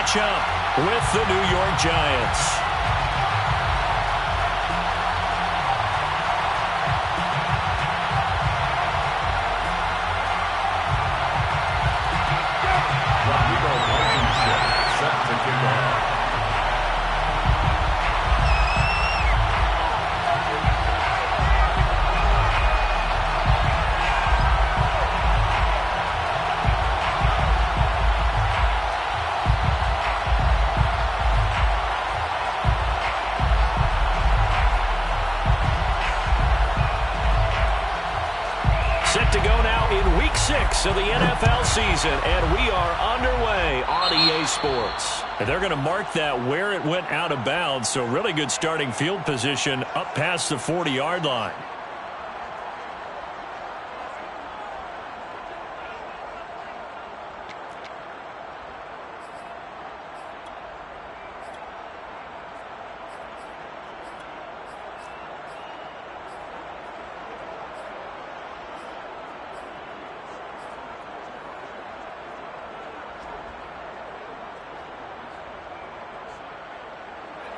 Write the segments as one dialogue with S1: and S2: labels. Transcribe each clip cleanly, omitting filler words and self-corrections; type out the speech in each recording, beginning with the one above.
S1: match up with the New York Giants.
S2: Set to go now in Week 6 of the NFL season, and we are underway on EA Sports.
S1: And they're going to mark that where it went out of bounds, so really good starting field position up past the 40-yard line.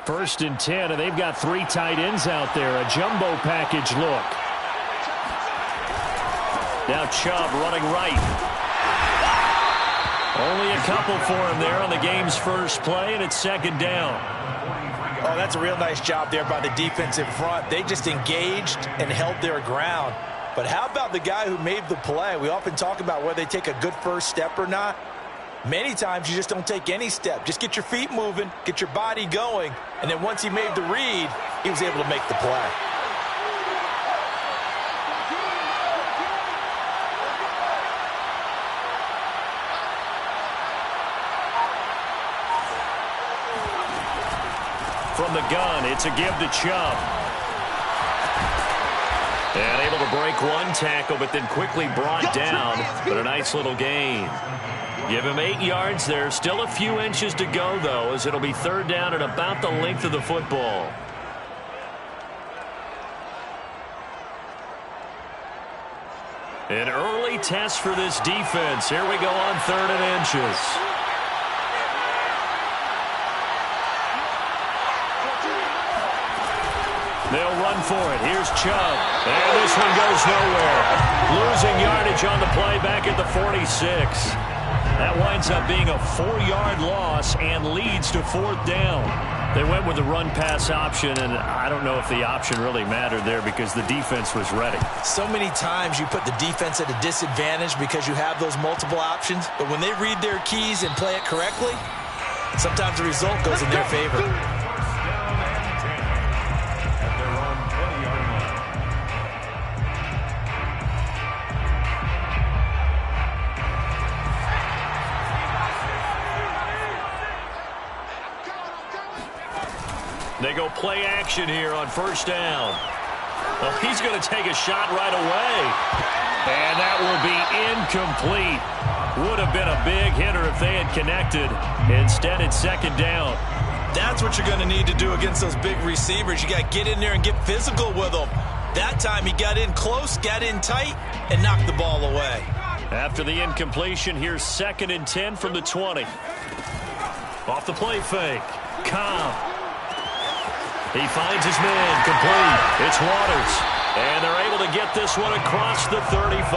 S1: First and 10, and they've got 3 tight ends out there. A jumbo package look. Now Chubb running right. Only a couple for him there on the game's first play, and it's second down.
S3: Oh, that's a real nice job there by the defense in front. They just engaged and held their ground. But how about the guy who made the play? We often talk about whether they take a good first step or not. Many times you just don't take any step. Just get your feet moving, get your body going, and then once he made the read, he was able to make the play.
S1: From the gun, it's a give to Chubb. And able to break one tackle, but then quickly brought down. But a nice little gain. Give him 8 yards there. Still a few inches to go, though, as it'll be third down at about the length of the football. An early test for this defense. Here we go on 3rd and inches. They'll run for it. Here's Chubb. And this one goes nowhere. Losing yardage on the play back at the 46. That winds up being a 4-yard loss and leads to 4th down. They went with the run-pass option, and I don't know if the option really mattered there because the defense was ready.
S3: So many times you put the defense at a disadvantage because you have those multiple options, but when they read their keys and play it correctly, sometimes the result goes in their favor.
S1: They go play action here on 1st down. Well, he's going to take a shot right away. And that will be incomplete. Would have been a big hitter if they had connected. Instead, it's 2nd down.
S3: That's what you're going to need to do against those big receivers. You got to get in there and get physical with them. That time he got in close, got in tight, and knocked the ball away.
S1: After the incompletion, here's 2nd and 10 from the 20. Off the play fake. Cobb. He finds his man, complete. It's Waters. And they're able to get this one across the 35.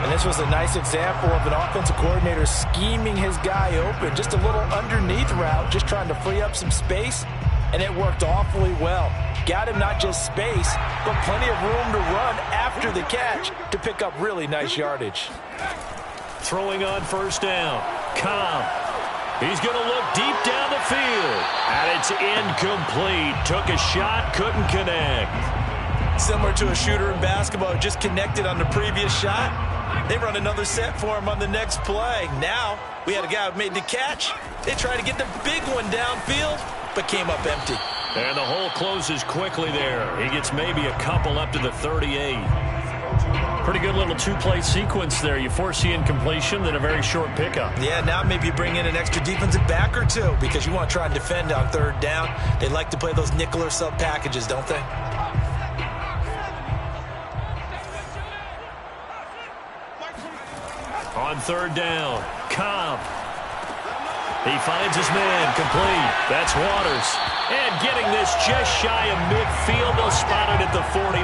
S3: And this was a nice example of an offensive coordinator scheming his guy open. Just a little underneath route, just trying to free up some space. And it worked awfully well. Got him not just space, but plenty of room to run after the catch to pick up really nice yardage.
S1: Throwing on 1st down. Cobb. He's going to look deep down the field. And it's incomplete. Took a shot, couldn't connect.
S3: Similar to a shooter in basketball who just connected on the previous shot. They run another set for him on the next play. Now, we had a guy who made the catch. They tried to get the big one downfield, but came up empty.
S1: And the hole closes quickly there. He gets maybe a couple up to the 38. Pretty good little 2-play sequence there. You force the incompletion, then a very short pickup.
S3: Yeah, now maybe you bring in an extra defensive back or two because you want to try and defend on 3rd down. They like to play those nickel or sub packages, don't they?
S1: On 3rd down, Cobb. He finds his man, complete. That's Waters. And getting this just shy of midfield, they'll spot it at the 49.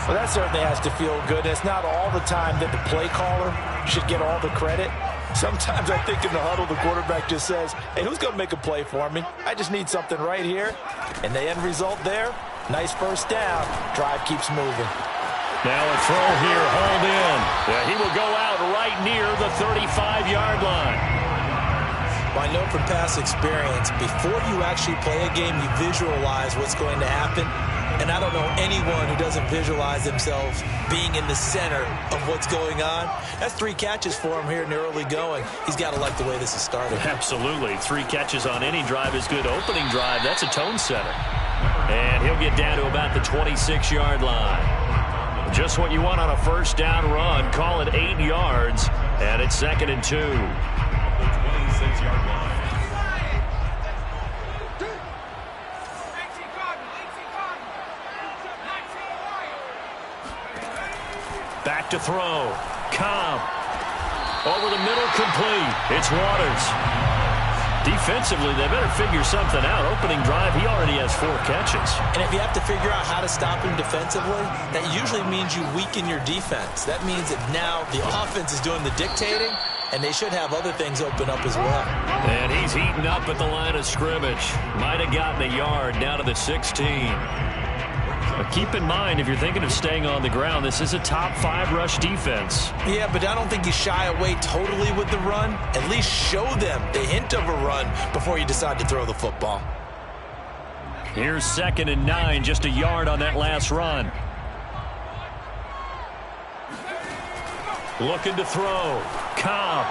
S3: Well, that certainly has to feel good. It's not all the time that the play caller should get all the credit. Sometimes I think in the huddle, the quarterback just says, hey, who's going to make a play for me? I just need something right here. And the end result there, nice first down. Drive keeps moving.
S1: Now a throw here, hauled in. Yeah, he will go out right near the 35-yard line.
S3: Well, I know from past experience, before you actually play a game, you visualize what's going to happen. And I don't know anyone who doesn't visualize themselves being in the center of what's going on. That's 3 catches for him here in the early going. He's got to like the way this is started.
S1: Absolutely. 3 catches on any drive is good. Opening drive, that's a tone setter. And he'll get down to about the 26-yard line. Just what you want on a first down run. Call it 8 yards. And it's 2nd and 2. 26-yard line. Back to throw. Cobb. Over the middle, complete. It's Waters. Defensively, they better figure something out. Opening drive, he already has 4 catches.
S3: And if you have to figure out how to stop him defensively, that usually means you weaken your defense. That means that now the offense is doing the dictating, and they should have other things open up as well.
S1: And he's eaten up at the line of scrimmage. Might have gotten a yard down to the 16. But keep in mind, if you're thinking of staying on the ground, this is a top 5 rush defense.
S3: Yeah, but I don't think you shy away totally with the run. At least show them the hint of a run before you decide to throw the football.
S1: Here's 2nd and 9, just a yard on that last run. Looking to throw. Cobb.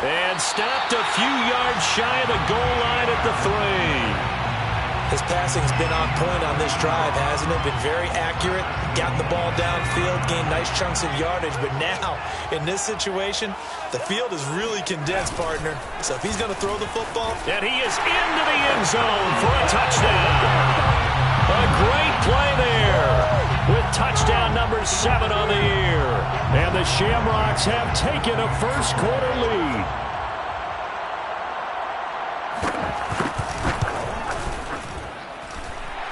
S1: And stopped a few yards shy of the goal line at the 3.
S3: His passing's been on point on this drive, hasn't it? Been very accurate, gotten the ball downfield, gained nice chunks of yardage. But now, in this situation, the field is really condensed, partner. So if he's going to throw the football...
S1: And he is into the end zone for a touchdown. A great play there with touchdown number 7 on the year. And the Shamrocks have taken a first-quarter lead.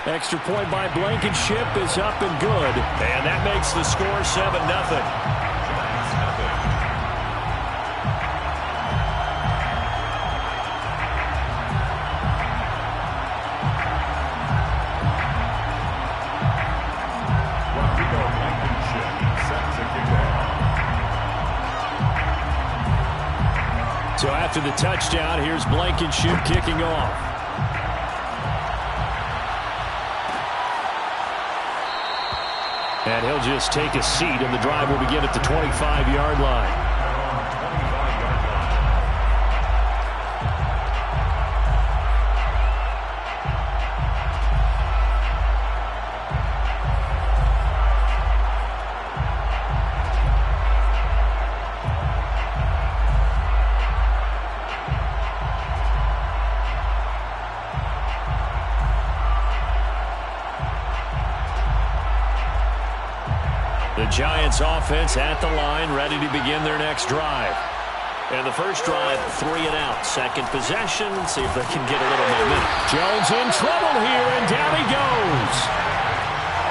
S1: Extra point by Blankenship is up and good. And that makes the score 7-0. So after the touchdown, here's Blankenship kicking off. And he'll just take a seat, and the drive will begin at the 25-yard line. The Giants offense at the line, ready to begin their next drive. And the first drive, 3 and out. Second possession, see if they can get a little momentum. Jones in trouble here, and down he goes.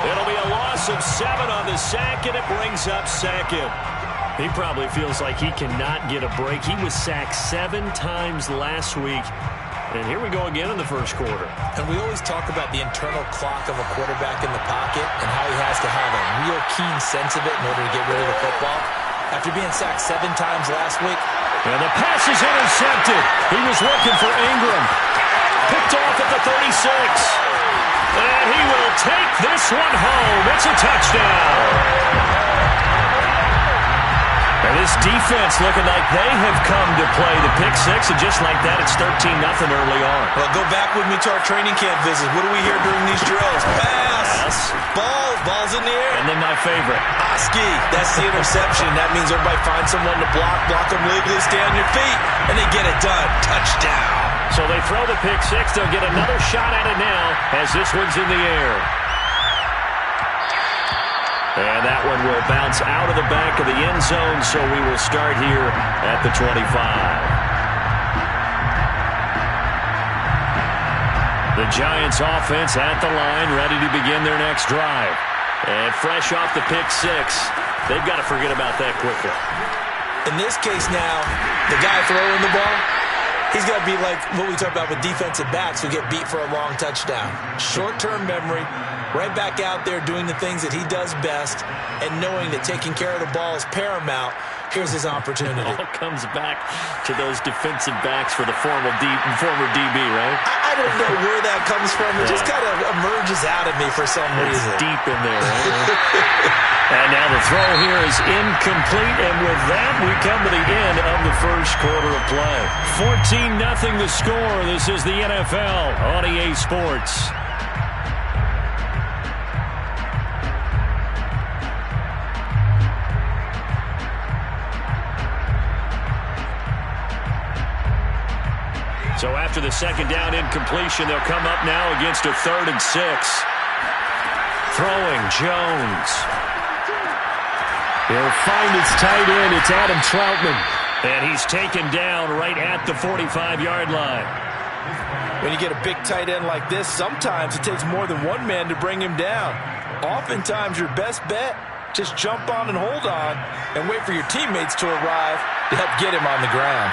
S1: It'll be a loss of 7 on the sack, and it brings up 2nd. He probably feels like he cannot get a break. He was sacked 7 times last week. And here we go again in the first quarter.
S3: And we always talk about the internal clock of a quarterback in the pocket and how he has to have a real keen sense of it in order to get rid of the football. After being sacked 7 times last week.
S1: And the pass is intercepted. He was looking for Ingram. Picked off at the 36. And he will take this one home. It's a touchdown. And this defense looking like they have come to play the pick 6, and just like that, it's 13-0 early on.
S3: Well, go back with me to our training camp visits. What do we hear during these drills? Pass. Ball's in the air.
S1: And then my favorite.
S3: Oski. That's the interception. That means everybody finds someone to block them legally, stay on your feet, and they get it done. Touchdown.
S1: So they throw the pick 6. They'll get another shot at it now as this one's in the air.
S2: And that one will bounce out of the back of the end zone, so we will start here at the 25. The Giants offense at the line, ready to begin their next drive. And fresh off the pick six, they've got to forget about that quickly.
S3: In this case now, the guy throwing the ball, he's got to be like what we talk about with defensive backs who get beat for a long touchdown. Short-term memory, right back out there doing the things that he does best, and knowing that taking care of the ball is paramount. Here's his opportunity.
S2: It all comes back to those defensive backs for the former DB, right?
S3: I don't know where that comes from. It just kind of emerges out of me for some reason.
S2: Deep in there, right? And now the throw here is incomplete, and with that, we come to the end of the first quarter of play. 14-0 the score. This is the NFL on EA Sports. So after the second down incompletion, they'll come up now against a 3rd and 6. Throwing, Jones. He'll find his tight end. It's Adam Troutman. And he's taken down right at the 45-yard line.
S3: When you get a big tight end like this, sometimes it takes more than one man to bring him down. Oftentimes, your best bet, just jump on and hold on and wait for your teammates to arrive to help get him on the ground.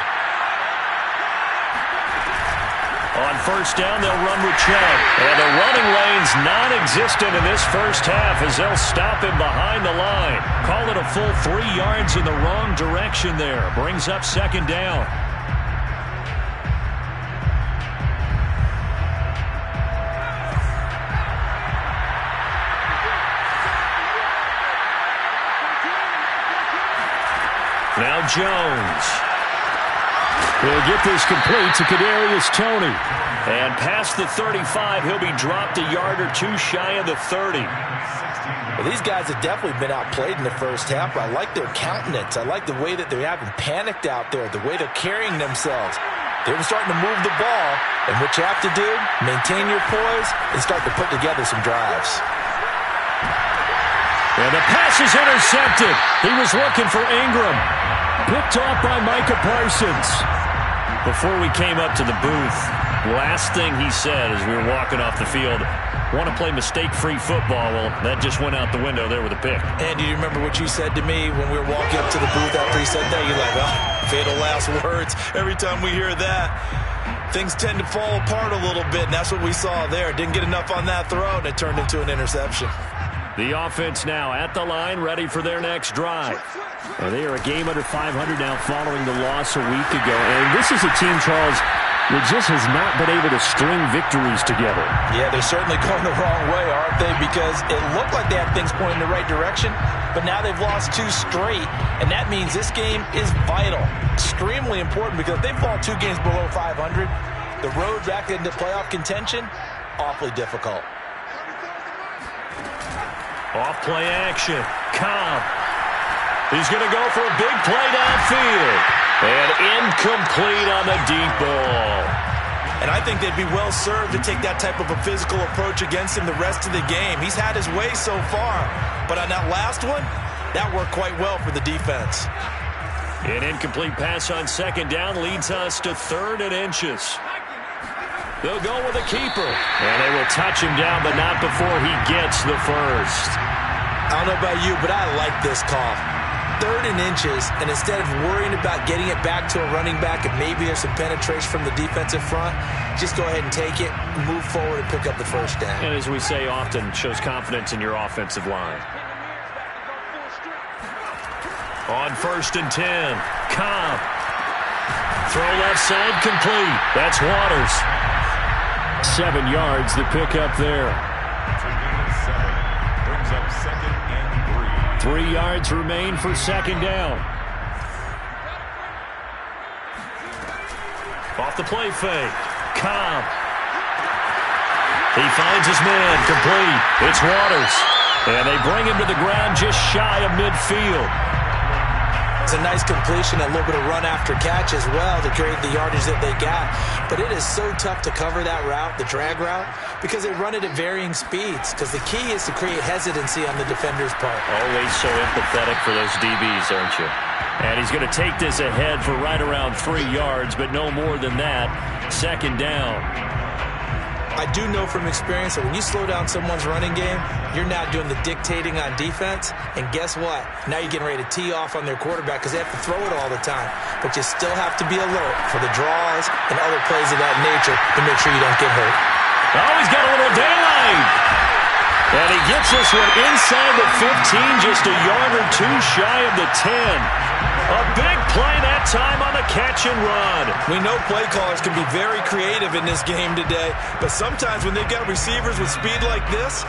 S2: On first down, they'll run with Chubb. And the running lane's non-existent in this first half as they'll stop him behind the line. Call it a full 3 yards in the wrong direction there. Brings up second down. Now Jones. He'll get this complete to Kadarius Toney. And past the 35, he'll be dropped a yard or two shy of the 30.
S3: Well, these guys have definitely been outplayed in the first half, but I like their countenance. I like the way that they're having panicked out there, the way they're carrying themselves. They're starting to move the ball, and what you have to do, maintain your poise and start to put together some drives.
S2: And the pass is intercepted. He was looking for Ingram. Picked off by Micah Parsons. Before we came up to the booth, last thing he said as we were walking off the field, want to play mistake-free football. Well, that just went out the window there with a pick.
S3: And do you remember what you said to me when we were walking up to the booth after he said that? You're like, oh, fatal last words. Every time we hear that, things tend to fall apart a little bit, and that's what we saw there. Didn't get enough on that throw, and it turned into an interception.
S2: The offense now at the line, ready for their next drive. And they are a game under 500 now following the loss a week ago. And this is a team, Charles, that just has not been able to string victories together.
S3: Yeah, they're certainly going the wrong way, aren't they? Because it looked like they had things pointing in the right direction, but now they've lost 2 straight, and that means this game is vital, extremely important, because if they fall 2 games below 500, the road back into playoff contention, awfully difficult.
S2: Off play action. Cobb. He's going to go for a big play downfield. And incomplete on the deep ball.
S3: And I think they'd be well served to take that type of a physical approach against him the rest of the game. He's had his way so far. But on that last one, that worked quite well for the defense.
S2: An incomplete pass on second down leads us to 3rd and inches. They'll go with a keeper. And they will touch him down, but not before he gets the first.
S3: I don't know about you, but I like this call. 3rd and inches, and instead of worrying about getting it back to a running back and maybe there's some penetration from the defensive front, just go ahead and take it, move forward, and pick up the first down.
S2: And as we say often, shows confidence in your offensive line. On 1st and 10, Cobb. Throw left side complete. That's Waters. 7 yards, the pickup there.
S4: Brings up 2nd and 3.
S2: 3 yards remain for second down. Off the play fake. Cobb. He finds his man complete. It's Waters. And they bring him to the ground just shy of midfield.
S3: was a nice completion, a little bit of run after catch as well to create the yardage that they got. But it is so tough to cover that route, the drag route, because they run it at varying speeds. Because the key is to create hesitancy on the defender's part.
S2: Always so empathetic for those DBs, aren't you? And he's going to take this ahead for right around 3 yards, but no more than that. Second down.
S3: I do know from experience that when you slow down someone's running game, you're not doing the dictating on defense. And guess what? Now you're getting ready to tee off on their quarterback because they have to throw it all the time. But you still have to be alert for the draws and other plays of that nature to make sure you don't get hurt.
S2: Oh, he's got a little daylight. And he gets this one inside the 15, just a yard or two shy of the 10. A big play that time on the catch and run.
S3: We know play callers can be very creative in this game today, but sometimes when they've got receivers with speed like this,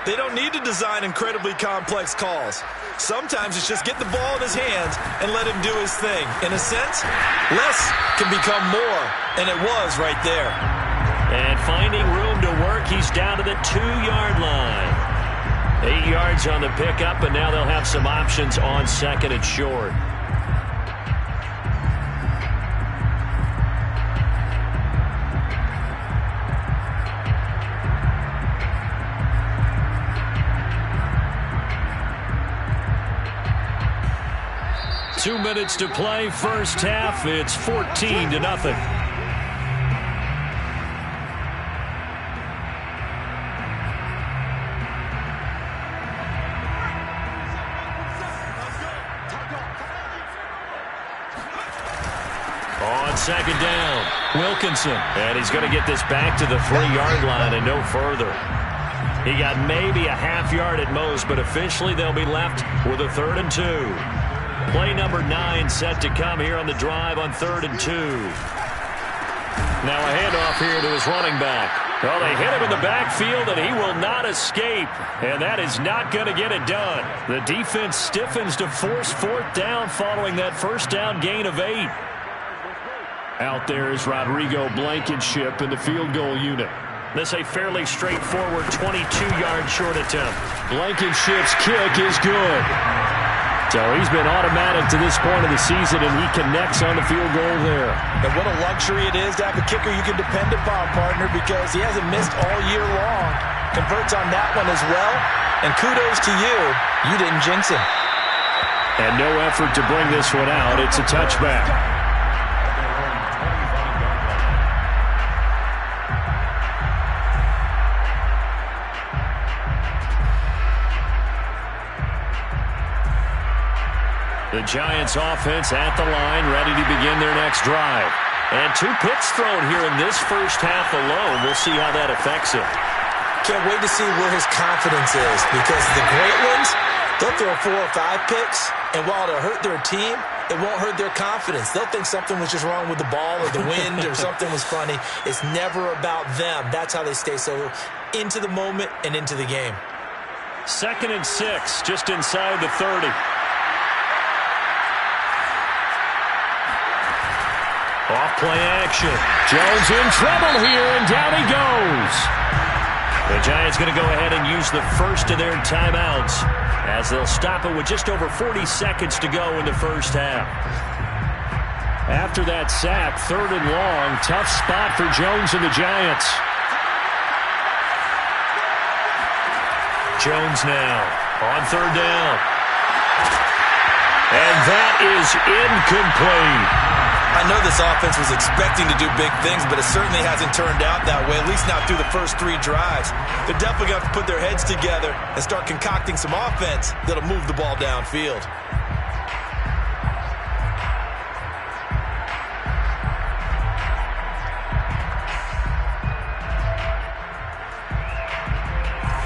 S3: they don't need to design incredibly complex calls. Sometimes it's just get the ball in his hands and let him do his thing. In a sense, less can become more, and it was right there.
S2: And finding room to work, he's down to the 2-yard line. 8 yards on the pickup, and now they'll have some options on second and short. Two minutes to play, first half. It's 14-0. On second down, Wilkinson. And he's going to get this back to the 3-yard line and no further. He got maybe a half yard at most, but officially they'll be left with a 3rd and 2. Play number 9 set to come here on the drive on 3rd and 2. Now a handoff here to his running back. Well, they hit him in the backfield, and he will not escape. And that is not going to get it done. The defense stiffens to force 4th down following that first down gain of 8. Out there is Rodrigo Blankenship in the field goal unit. This a fairly straightforward 22-yard short attempt. Blankenship's kick is good. So he's been automatic to this point of the season, and he connects on the field goal there.
S3: And what a luxury it is to have a kicker you can depend upon, partner, because he hasn't missed all year long. Converts on that one as well. And kudos to you. You didn't jinx him.
S2: And no effort to bring this one out. It's a touchback. The Giants offense at the line, ready to begin their next drive. And 2 picks thrown here in this first half alone. We'll see how that affects him.
S3: Can't wait to see where his confidence is, because the great ones, they'll throw 4 or 5 picks, and while it'll hurt their team, it won't hurt their confidence. They'll think something was just wrong with the ball or the wind or something was funny. It's never about them. That's how they stay so into the moment and into the game.
S2: 2nd and 6, just inside the 30. Off play action. Jones in trouble here, and down he goes. The Giants going to go ahead and use the first of their timeouts as they'll stop it with just over 40 seconds to go in the first half. After that sack, 3rd and long, tough spot for Jones and the Giants. Jones now on 3rd down. And that is incomplete.
S3: I know this offense was expecting to do big things, but it certainly hasn't turned out that way, at least not through the first 3 drives. They're definitely going to have to put their heads together and start concocting some offense that'll move the ball downfield.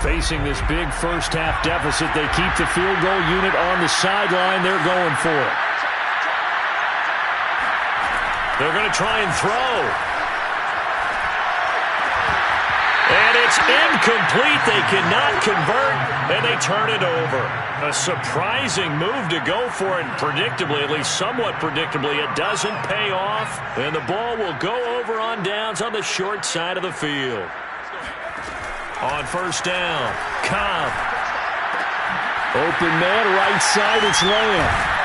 S2: Facing this big first half deficit, they keep the field goal unit on the sideline. They're going for it. They're going to try and throw. And it's incomplete. They cannot convert, and they turn it over. A surprising move to go for it, and predictably, at least somewhat predictably, it doesn't pay off, and the ball will go over on downs on the short side of the field. On 1st down, Cobb. Open man, right side, it's Lamb.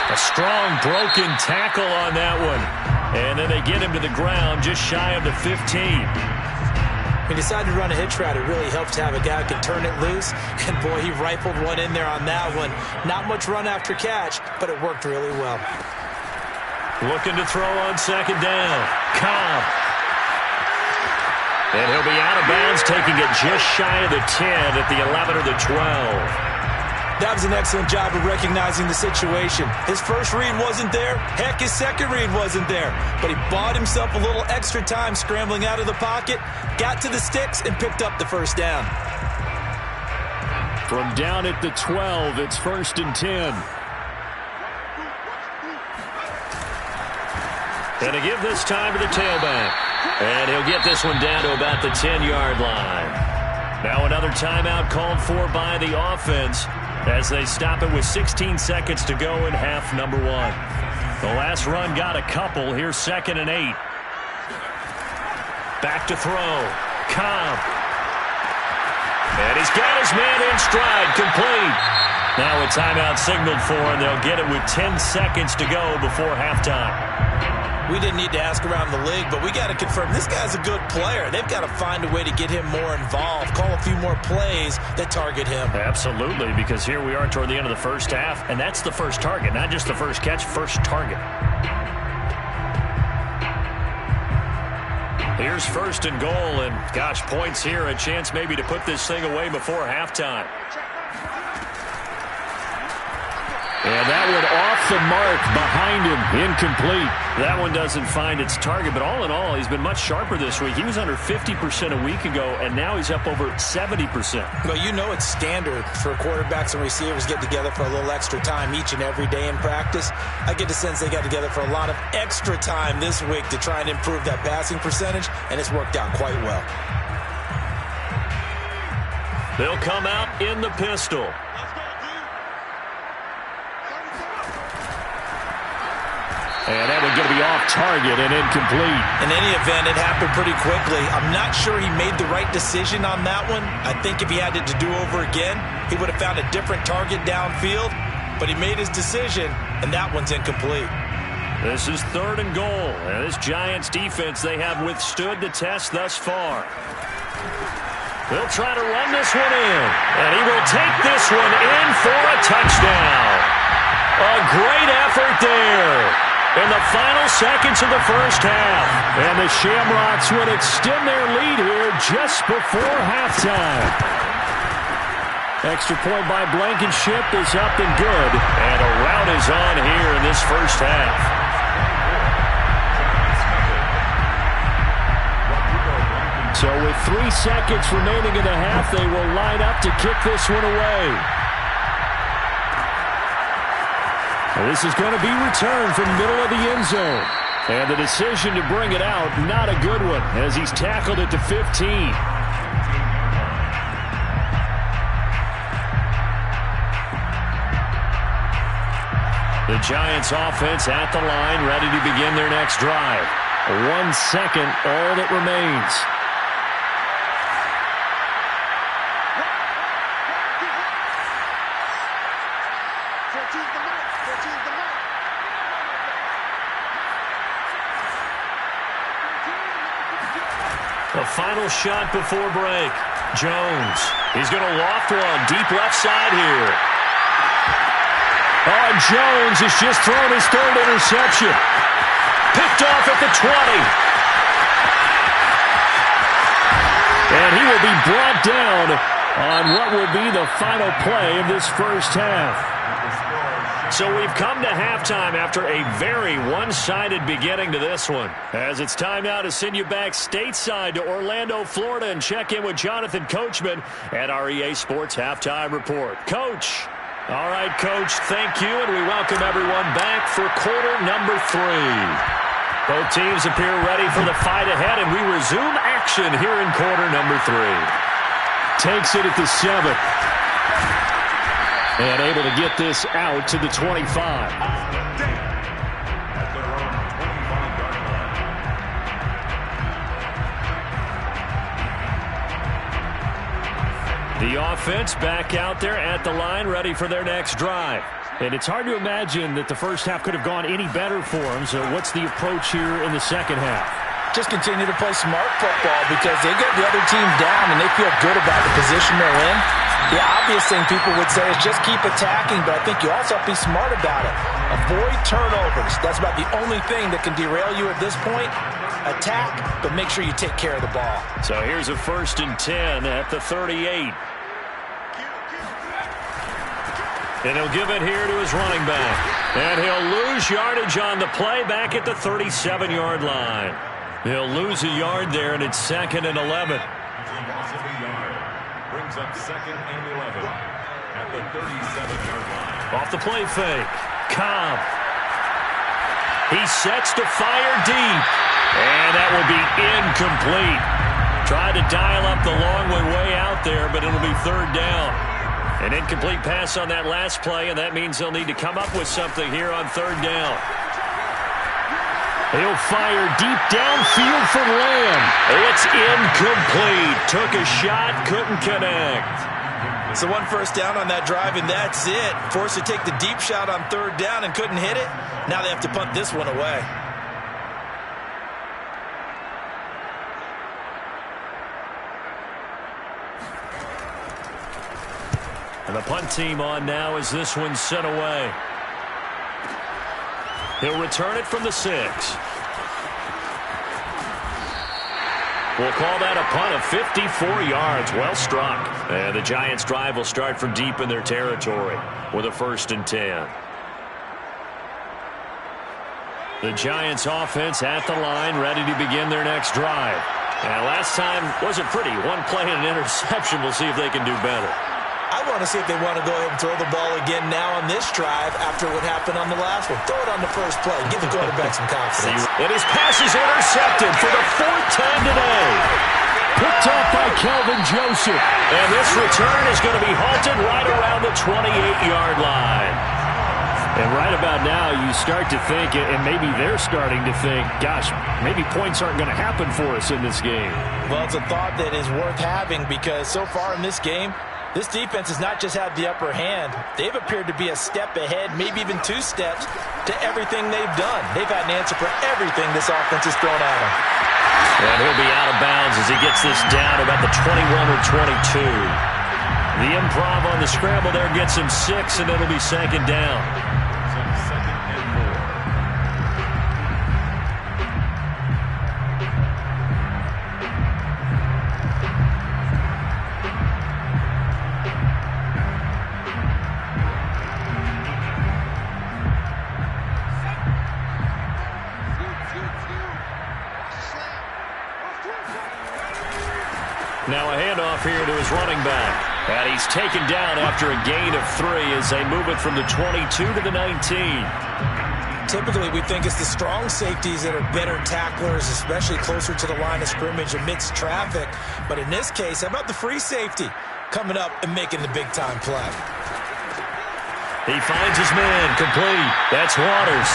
S1: A strong broken tackle on that one. And then they get him to the ground just shy of the 15.
S3: He decided to run a hitch route. It really helps to have a guy who can turn it loose. And, boy, he rifled one in there on that one. Not much run after catch, but it worked really well.
S1: Looking to throw on second down. Cobb. And he'll be out of bounds, taking it just shy of the 10 at the 11 or the 12.
S3: That was an excellent job of recognizing the situation. His first read wasn't there. Heck, his second read wasn't there. But he bought himself a little extra time scrambling out of the pocket, got to the sticks, and picked up the first down.
S2: From down at the 12, it's 1st and 10.
S1: And to give this time to the tailback. And he'll get this one down to about the 10-yard line. Now another timeout called for by the offense as they stop it with 16 seconds to go in half number 1. The last run got a couple. Here's 2nd and 8. Back to throw. Cobb. And he's got his man in stride. Complete. Now a timeout signaled for, and they'll get it with 10 seconds to go before halftime.
S3: We didn't need to ask around the league, but we got to confirm this guy's a good player. They've got to find a way to get him more involved, call a few more plays that target him.
S1: Absolutely, because here we are toward the end of the first half, and that's the first target, not just the first catch, first target. Here's 1st and goal, and gosh, points here, a chance maybe to put this thing away before halftime.
S2: And that one off the mark behind him, incomplete.
S1: That one doesn't find its target, but all in all, he's been much sharper this week. He was under 50% a week ago, and now he's up over 70%.
S3: Well, you know it's standard for quarterbacks and receivers get together for a little extra time each and every day in practice. I get the sense they got together for a lot of extra time this week to try and improve that passing percentage, and it's worked out quite well.
S1: They'll come out in the pistol.
S2: And that one going to be off target and incomplete.
S3: In any event, it happened pretty quickly. I'm not sure he made the right decision on that one. I think if he had it to do over again, he would have found a different target downfield. But he made his decision, and that one's incomplete.
S1: This is 3rd and goal. And this Giants defense, they have withstood the test thus far. They'll try to run this one in. And he will take this one in for a touchdown. A great effort there in the final seconds of the first half.
S2: And the Shamrocks would extend their lead here just before halftime. Extra point by Blankenship is up and good.
S1: And a rout is on here in this first half.
S2: So with 3 seconds remaining in the half, they will line up to kick this one away. This is going to be returned from the middle of the end zone. And the decision to bring it out, not a good one, as he's tackled at the 15.
S1: The Giants offense at the line, ready to begin their next drive.
S2: 1 second, all that remains.
S1: The final shot before break. Jones. He's going to loft one deep left side here.
S2: Oh, and Jones has just thrown his 3rd interception.
S1: Picked off at the 20.
S2: And he will be brought down on what will be the final play of this first half.
S1: So we've come to halftime after a very one-sided beginning to this one. As it's time now to send you back stateside to Orlando, Florida, and check in with Jonathan Coachman at our EA Sports Halftime Report. Coach. All right, Coach, thank you, and we welcome everyone back for quarter number 3. Both teams appear ready for the fight ahead, and we resume action here in quarter number 3.
S2: Takes it at the 7th. And able to get this out to the 25.
S1: The offense back out there at the line, ready for their next drive.
S2: And it's hard to imagine that the first half could have gone any better for them. So what's the approach here in the second half?
S3: Just continue to play smart football because they get the other team down and they feel good about the position they're in. The obvious thing people would say is just keep attacking, but I think you also have to be smart about it. Avoid turnovers. That's about the only thing that can derail you at this point. Attack, but make sure you take care of the ball.
S1: So here's a 1st and 10 at the 38. And he'll give it here to his running back. And he'll lose yardage on the play back at the 37-yard line. He'll lose a yard there, and it's 2nd and 11.
S4: Brings up 2nd and 11 at the 37-yard line.
S1: Off the play fake. Cobb. He sets to fire deep. And that will be incomplete. Tried to dial up the long way out there, but it'll be 3rd down. An incomplete pass on that last play, and that means they'll need to come up with something here on 3rd down. He'll fire deep downfield for Lamb. It's incomplete. Took a shot, couldn't connect.
S3: So 1 first down on that drive, and that's it. Forced to take the deep shot on 3rd down and couldn't hit it. Now they have to punt this one away.
S1: And the punt team on now as this one's sent away. He'll return it from the 6. We'll call that a punt of 54 yards. Well struck. And the Giants' drive will start from deep in their territory with a 1st and 10. The Giants' offense at the line, ready to begin their next drive. And last time wasn't pretty. 1 play and an interception. We'll see if they can do better.
S3: I want to see if they want to go ahead and throw the ball again now on this drive after what happened on the last one. Throw it on the first play. Give the quarterback some confidence.
S1: And his pass is intercepted for the 4th time today.
S2: Picked off by Kelvin Joseph.
S1: And this return is going to be halted right around the 28-yard line.
S2: And right about now, you start to think, and maybe they're starting to think, gosh, maybe points aren't going to happen for us in this game.
S3: Well, it's a thought that is worth having because so far in this game, this defense has not just had the upper hand. They've appeared to be a step ahead, maybe even 2 steps, to everything they've done. They've had an answer for everything this offense has thrown at them.
S1: And he'll be out of bounds as he gets this down about the 21 or 22. The improv on the scramble there gets him 6, and it'll be 2nd down. Now a handoff here to his running back. And he's taken down after a gain of 3 as they move it from the 22 to the 19.
S3: Typically, we think it's the strong safeties that are better tacklers, especially closer to the line of scrimmage amidst traffic. But in this case, how about the free safety coming up and making the big-time play?
S1: He finds his man complete. That's Waters.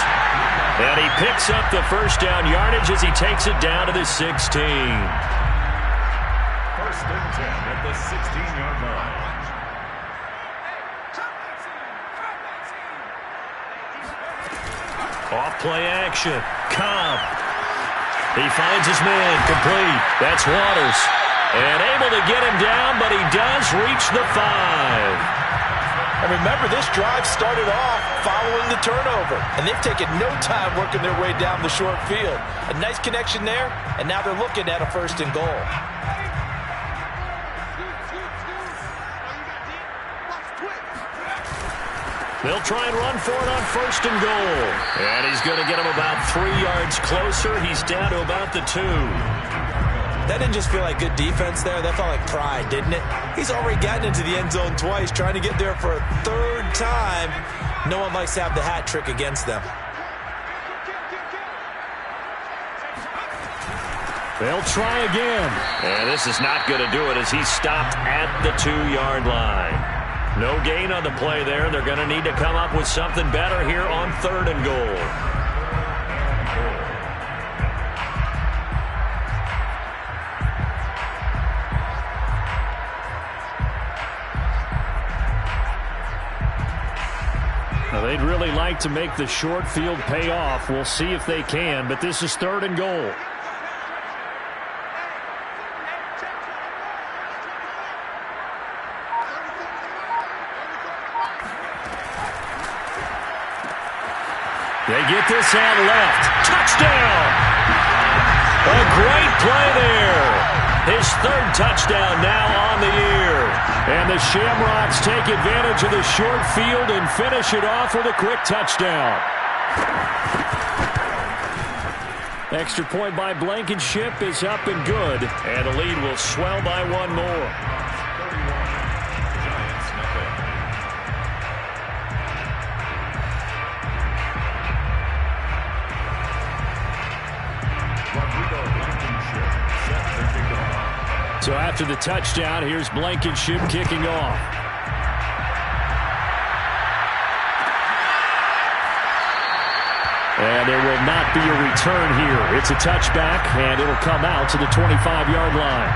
S1: And he picks up the 1st down yardage as he takes it down to the 16.
S4: 1st and 10 at the 16-yard line.
S1: Off play action. Cobb. He finds his man complete. That's Waters. And able to get him down, but he does reach the 5.
S3: And remember, this drive started off following the turnover. And they've taken no time working their way down the short field. A nice connection there, and now they're looking at a 1st and goal.
S1: They'll try and run for it on 1st and goal. And he's going to get him about 3 yards closer. He's down to about the 2.
S3: That didn't just feel like good defense there. That felt like pride, didn't it? He's already gotten into the end zone twice, trying to get there for a 3rd time. No one likes to have the hat trick against them.
S2: They'll try again.
S1: And this is not going to do it as he's stopped at the 2-yard line. No gain on the play there. They're going to need to come up with something better here on 3rd and goal.
S2: They'd really like to make the short field pay off. We'll see if they can, but this is 3rd and goal. They get this out left. Touchdown! A great play there. His 3rd touchdown now on the year. And the Shamrocks take advantage of the short field and finish it off with a quick touchdown. Extra point by Blankenship is up and good. And the lead will swell by 1 more. So after the touchdown, here's Blankenship kicking off. And there will not be a return here. It's a touchback, and it'll come out to the 25-yard line.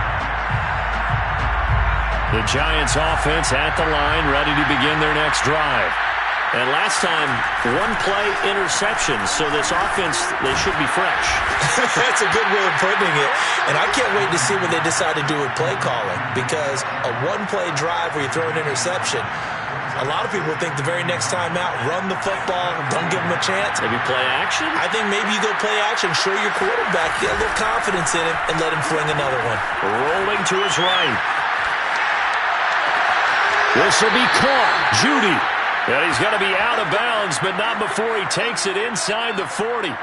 S2: The Giants offense at the line, ready to begin their next drive. And last time, 1-play interception, so this offense, they should be fresh.
S3: That's a good way of putting it. And I can't wait to see what they decide to do with play calling, because a 1-play drive where you throw an interception, a lot of people think the very next time out, run the football, don't give them a chance.
S1: Maybe play action?
S3: I think maybe you go play action, show your quarterback, get a little confidence in him, and let him fling another one.
S1: Rolling to his right.
S2: This will be caught. Judy. And he's going to be out of bounds, but not before he takes it inside the 40.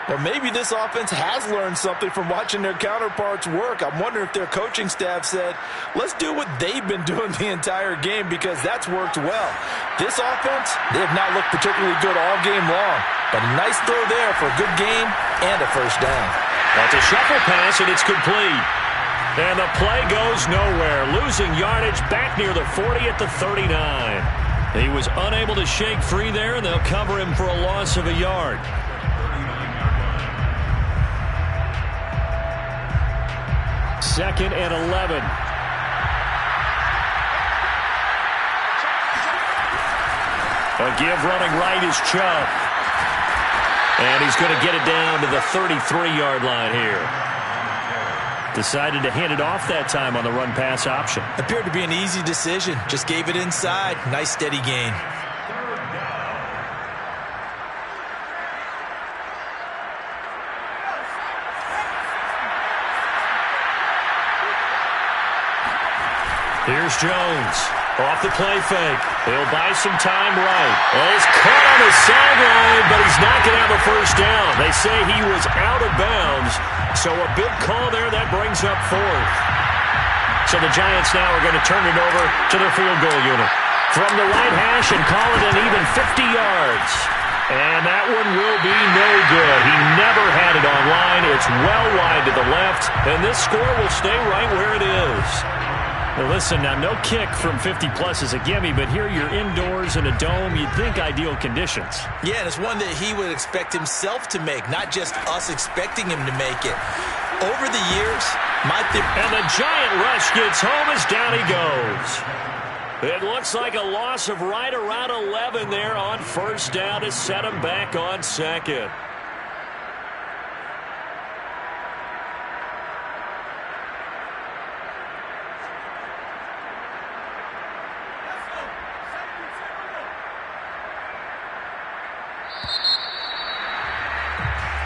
S3: Well, maybe this offense has learned something from watching their counterparts work. I'm wondering if their coaching staff said, let's do what they've been doing the entire game, because that's worked well. This offense, they have not looked particularly good all game long. But a nice throw there for a good gain and a 1st down.
S1: That's a shuffle pass, and it's complete. And the play goes nowhere. Losing yardage back near the 40 at the 39. He was unable to shake free there, and they'll cover him for a loss of a yard.
S2: Second and 11.
S1: A give running right is Chubb. And he's going to get it down to the 33-yard line here. Decided to hand it off that time on the run-pass option.
S3: Appeared to be an easy decision. Just gave it inside. Nice, steady gain.
S1: Here's Jones. Off the play fake. He'll buy some time right. And he's caught on the sideline, but he's not going to have a 1st down. They say he was out of bounds. So a big call there. That brings up 4th. So the Giants now are going to turn it over to their field goal unit. From the right hash and call it an even 50 yards. And that one will be no good. He never had it on line. It's well wide to the left. And this score will stay right where it is.
S2: Well, listen, now no kick from 50-plus is a gimme, but here you're indoors in a dome. You'd think ideal conditions.
S3: Yeah, and it's one that he would expect himself to make, not just us expecting him to make it. Over the years,
S1: and the giant rush gets home as down he goes. It looks like a loss of right around 11 there on 1st down to set him back on 2nd.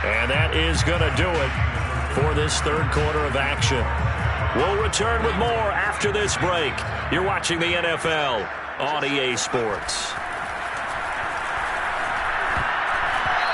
S1: And that is going to do it for this 3rd quarter of action. We'll return with more after this break. You're watching the NFL on EA Sports.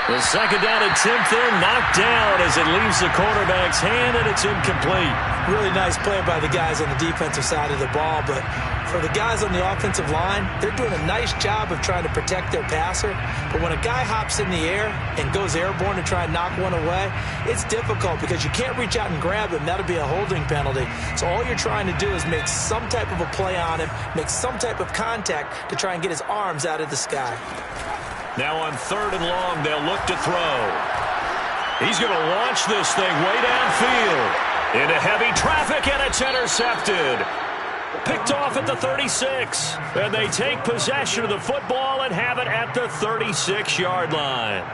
S1: The 2nd down attempt there knocked down as it leaves the quarterback's hand, and it's incomplete.
S3: Really nice play by the guys on the defensive side of the ball, but for the guys on the offensive line, they're doing a nice job of trying to protect their passer. But when a guy hops in the air and goes airborne to try and knock one away, it's difficult because you can't reach out and grab him. That'll be a holding penalty. So all you're trying to do is make some type of a play on him, make some type of contact to try and get his arms out of the sky.
S1: Now on 3rd and long, they'll look to throw. He's going to launch this thing way downfield into heavy traffic, and it's intercepted.
S2: Picked off at the 36. And they take possession of the football and have it at the 36-yard line.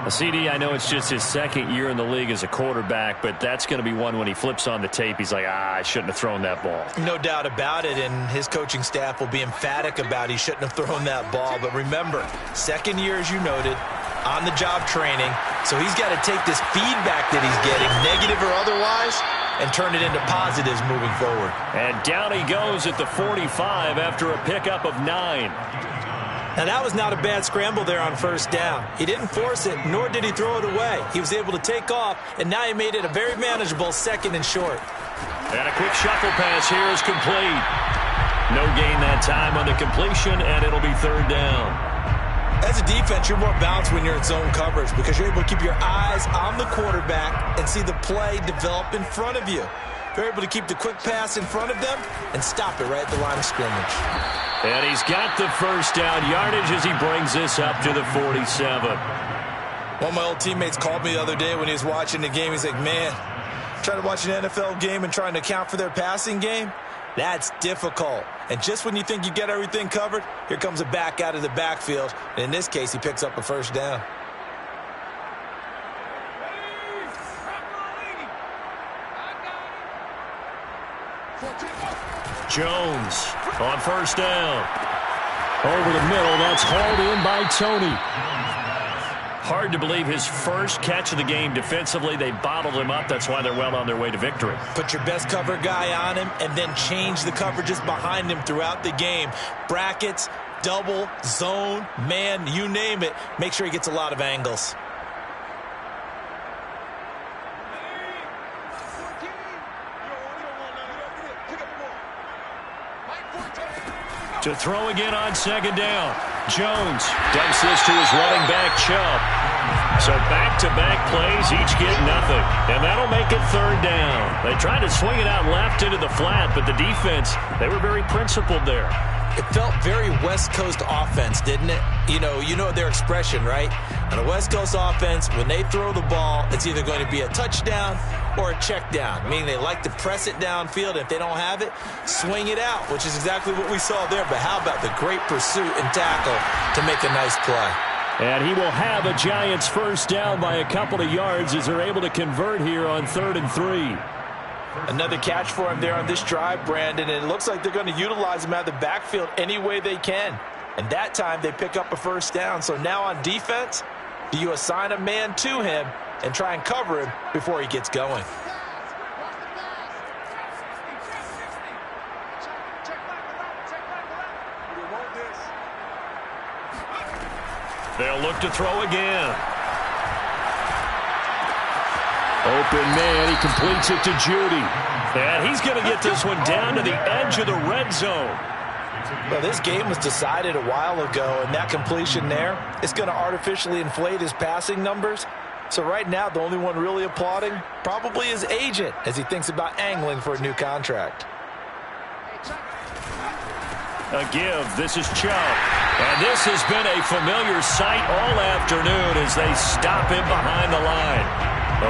S2: CD, I know it's just his second year in the league as a quarterback, but that's going to be one when he flips on the tape, he's like, I shouldn't have thrown that ball.
S3: No doubt about it, and his coaching staff will be emphatic about he shouldn't have thrown that ball. But remember, second year, as you noted, on-the-job training, so he's got to take this feedback that he's getting, negative or otherwise, and turn it into positives moving forward.
S2: And down he goes at the 45 after a pickup of 9.
S3: Now, that was not a bad scramble there on first down. He didn't force it, nor did he throw it away. He was able to take off, and now he made it a very manageable second and short.
S2: And a quick shuffle pass here is complete. No gain that time on the completion, and it'll be third down.
S3: As a defense, you're more balanced when you're in zone coverage because you're able to keep your eyes on the quarterback and see the play develop in front of you. You're able to keep the quick pass in front of them and stop it right at the line of scrimmage.
S2: And he's got the first down yardage as he brings this up to the 47.
S3: One of my old teammates called me the other day when he was watching the game. He's like, man, trying to watch an NFL game and trying to account for their passing game, that's difficult. And just when you think you get everything covered, here comes a back out of the backfield. And in this case, he picks up a first down.
S2: Jones on first down. Over the middle, that's hauled in by Tony. Hard to believe his first catch of the game defensively. They bottled him up. That's why they're well on their way to victory.
S3: Put your best cover guy on him and then change the coverages behind him throughout the game. Brackets, double, zone, man, you name it. Make sure he gets a lot of angles.
S2: To throw again on second down. Jones dumps this to his running back, Chubb. So back-to-back plays, each get nothing. And that'll make it third down. They tried to swing it out left into the flat, but the defense, they were very principled there.
S3: It felt very West Coast offense, didn't it? You know their expression, right? On a West Coast offense, when they throw the ball, it's either going to be a touchdown or a check down, meaning they like to press it downfield. If they don't have it, swing it out, which is exactly what we saw there. But how about the great pursuit and tackle to make a nice play?
S2: And he will have a Giants first down by a couple of yards as they're able to convert here on 3rd and 3.
S3: Another catch for him there on this drive, Brandon, and it looks like they're going to utilize him out of the backfield any way they can. And that time they pick up a first down. So now on defense, do you assign a man to him and try and cover him before he gets going?
S2: They'll look to throw again. Open man, he completes it to Judy. And he's going to get this one down to the edge of the red zone.
S3: Well, this game was decided a while ago, and that completion there is going to artificially inflate his passing numbers. So right now, the only one really applauding probably his agent as he thinks about angling for a new contract.
S2: A give. This is Chubb. And this has been a familiar sight all afternoon as they stop him behind the line.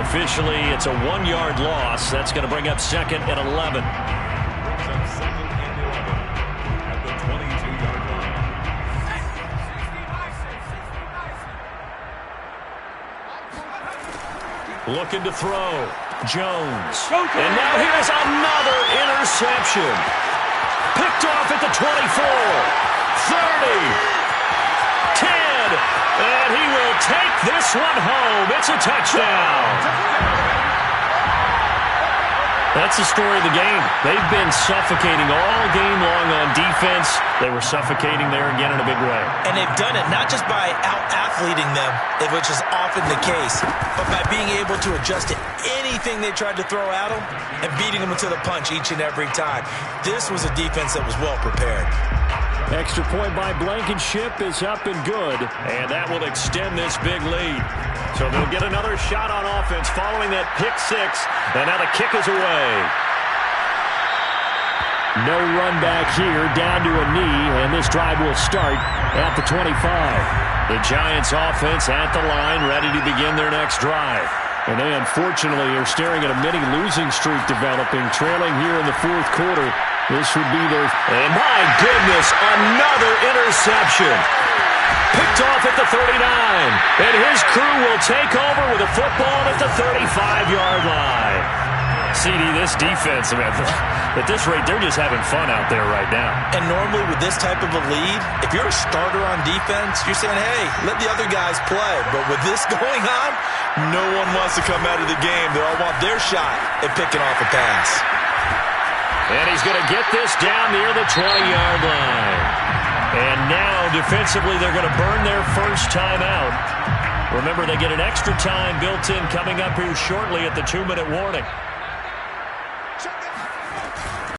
S2: Officially, it's a 1-yard loss. That's going to bring up 2nd and 11.
S4: Second and 11 at the 22-yard line.
S2: Looking to throw. Jones. And now here's another interception. Picked off at the 24. 30. 10. And he will take this one home. It's a touchdown. That's the story of the game. They've been suffocating all game long on defense. They were suffocating there again in a big way.
S3: And they've done it not just by out-athleting them, which is often the case, but by being able to adjust to anything they tried to throw at them and beating them to the punch each and every time. This was a defense that was well prepared.
S2: Extra point by Blankenship is up and good, and that will extend this big lead. So they'll get another shot on offense following that pick six, and now the kick is away. No run back here, down to a knee, and this drive will start at the 25. The Giants offense at the line, ready to begin their next drive. And they unfortunately are staring at a mini losing streak developing, trailing here in the 4th quarter This would be their...
S1: And my goodness, another interception. Picked off at the 39. And his crew will take over with a football at the 35-yard line. CD, this defense, man, at this rate, they're just having fun out there right now.
S3: And normally with this type of a lead, if you're a starter on defense, you're saying, hey, let the other guys play. But with this going on, no one wants to come out of the game. They all want their shot at picking off a pass.
S1: And he's going to get this down near the 20-yard line. And now, defensively, they're going to burn their first time out. Remember, they get an extra time built in coming up here shortly at the 2-minute warning.